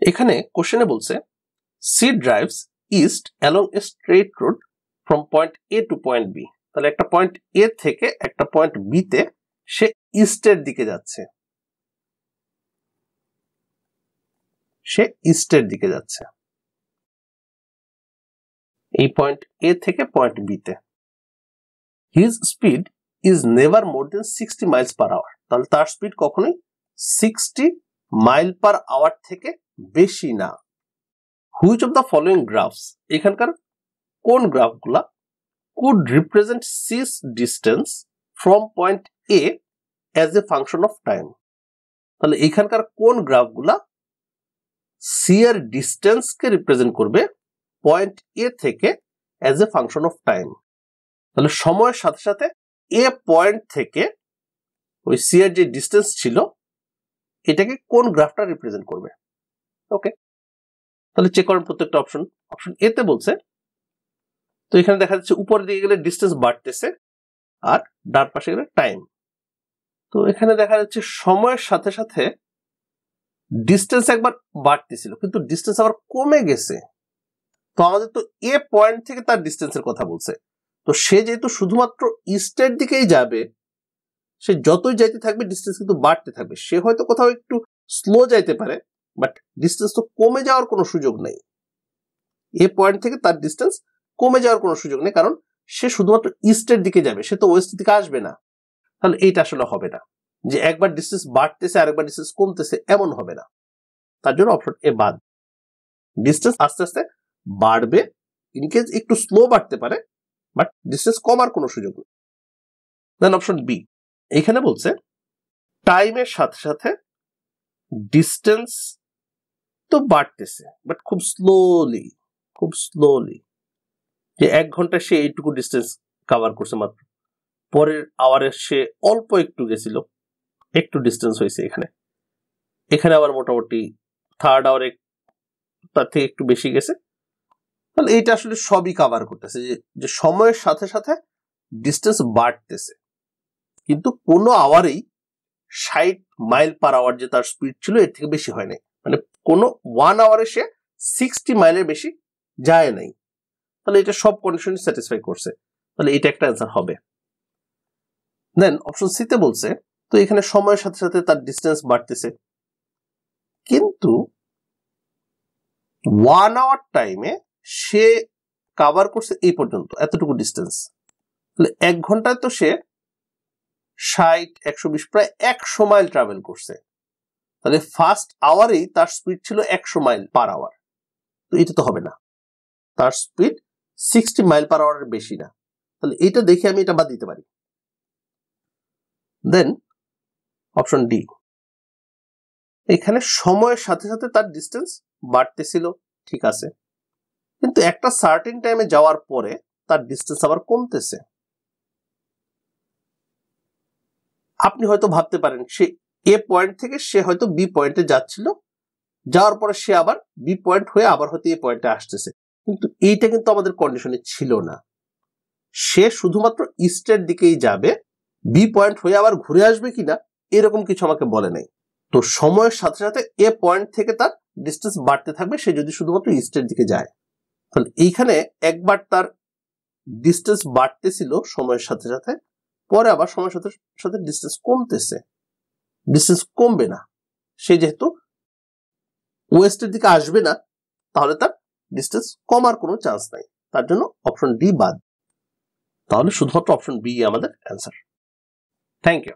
এখানে কোশ্চেনে বলছে C drives east along a straight road from point A to point B. তাহলে একটা পয়েন্ট এ থেকে একটা পয়েন্ট বি তে সে ইস্টের দিকে যাচ্ছে, এই পয়েন্ট এ থেকে পয়েন্ট বি তে। His speed is never more than 60 miles per hour. তাহলে তার স্পিড কখনোই 60 মাইল পার আওয়ার থেকে বেশি না। Which of the following graphs, এখানকার কোন গ্রাফগুলা could represent this distance from point A as a function of time. তাহলে এখানকার কোন গ্রাফগুলা সি এর ডিস্টেন্সকে রিপ্রেজেন্ট করবে পয়েন্ট এ থেকে as a function of time. তাহলে সময়ের সাথে সাথে এ পয়েন্ট থেকে ওই সি এর যে ডিস্টেন্স ছিল এটাকে কোন গ্রাফটা রিপ্রেজেন্ট করবে। ওকে, তাহলে চেক করেন প্রত্যেকটা অপশন। অপশন এ তে বলছে, তো এখানে দেখা যাচ্ছে উপরের দিকে গেলে ডিস্টেন্স বাড়তেছে আর ডান পাশে গেলে টাইম। তো এখানে দেখা যাচ্ছে সময়ের সাথে সাথে ডিস্টেন্স একবার বাড়তেছিল কিন্তু ডিস্টেন্স আবার কমে গেছে। তো আমাদের তো এ পয়েন্ট থেকে তার ডিস্টেন্সের কথা বলছে, তো সে যেহেতু শুধুমাত্র ইস্টের দিকেই যাবে, সে যতই যাইতে থাকবে ডিস্টেন্স কিন্তু বাড়তে থাকবে। সে হয়তো কোথাও একটু স্লো যাইতে পারে, বাট ডিস্টেন্স তো কমে যাওয়ার কোনো সুযোগ নেই। এ পয়েন্ট থেকে তার ডিস্টেন্স কমে যাওয়ার কোনো সুযোগ নেই, কারণ সে শুধুমাত্র ইস্টের দিকে যাবে, সে তো ওয়েস্টের দিকে আসবে না। তাহলে এইটা আসলে হবে না যে একবার ডিস্টেন্স বাড়তেছে আরেকবার ডিস্টেন্স কমতেছে, এমন হবে না। তার জন্য অপশন এ বাদ। ডিস্টেন্স আস্তে আস্তে বাড়বে, ইনকেস একটু স্লো বাড়তে পারে, বাট ডিস্টেন্স কমার কোনো সুযোগ নেই। দেন অপশন বি, এখানে বলছে টাইমের সাথে সাথে ডিস্টেন্স তো বাড়তেছে বাট খুব স্লোলি, যে 1 ঘন্টায় সে এইটুকু ডিস্টেন্স কভার করছে মাত্র, পরের আওয়ারে সে অল্প একটু গেছিল, একটু ডিস্টেন্স হয়েছে এখানে আবার মোটামুটি থার্ড আওয়ারে তার থেকে একটু বেশি গেছে। তাহলে এইটা আসলে সবই কভার করতেছে যে সময়ের সাথে সাথে ডিস্টেন্স বাড়তেছে, কিন্তু কোনো আওয়ারেই 60 মাইল পার আওয়ার যে তার স্পিড ছিল এর থেকে বেশি হয় নাই। মানে কোনো 1 আওয়ারে সে 60 মাইলের বেশি যায় নাই। তাহলে এটা সব কন্ডিশন স্যাটিসফাই করছে, তাহলে এটা একটা অ্যান্সার হবে। দেন অপশন সি তে বলছে, তো এখানে সময়ের সাথে সাথে তার ডিস্টেন্স বাড়তেছে, কিন্তু 1 আওয়ার টাইমে সে কভার করছে এই পর্যন্ত এতটুকু ডিস্টেন্স। তাহলে 1 ঘন্টায় তো সে 60, 120 প্রায় 100 মাইল ট্রাভেল করছে। তাহলে ফার্স্ট আওয়ারেই তার স্পিড ছিল 100 মাইল পার আওয়ার। তো এটা তো হবে না, তার স্পিড 60 মাইল পার আওয়ারের বেশি না। তাহলে এটা দেখে আমি এটা বাদ দিতে পারি। দেন অপশন ডি, এখানে সময়ের সাথে সাথে তার ডিস্টেন্স বাড়তেছিল, ঠিক আছে, কিন্তু একটা সার্টেন টাইমে যাওয়ার পরে তার ডিস্টেন্স আবার কমতেছে। আপনি হয়তো ভাবতে পারেন সে এ পয়েন্ট থেকে সে হয়তো বি পয়েন্টে যাচ্ছিল, যাওয়ার পরে সে আবার বি পয়েন্ট হয়ে আবার হয়তো এ পয়েন্টে আসতেছে, কিন্তু এইটা কিন্তু আমাদের কন্ডিশনে ছিল না। সে শুধুমাত্র ইস্টের দিকেই যাবে, বি পয়েন্ট হয়ে আবার ঘুরে আসবে কিনা এরকম কিছু আমাকে বলে নাই। তো সময়ের সাথে সাথে এ পয়েন্ট থেকে তার ডিস্টেন্স বাড়তে থাকবে সে যদি শুধুমাত্র ইস্টের দিকে যায়। তাহলে এইখানে একবার তার ডিস্টেন্স বাড়তেছিল সময়ের সাথে সাথে, পরে আবার সময়ের সাথে সাথে ডিস্টেন্স কমতেছে, ডিস্টেন্স কমবে না। সে যেহেতু ওয়েস্টের দিকে আসবে না, তাহলে তার ডিস্টেন্স কমার কোনো চান্স নাই। তার জন্য অপশন ডি বাদ। তাহলে শুধুমাত্র অপশন বি আমাদের অ্যান্সার। Thank you.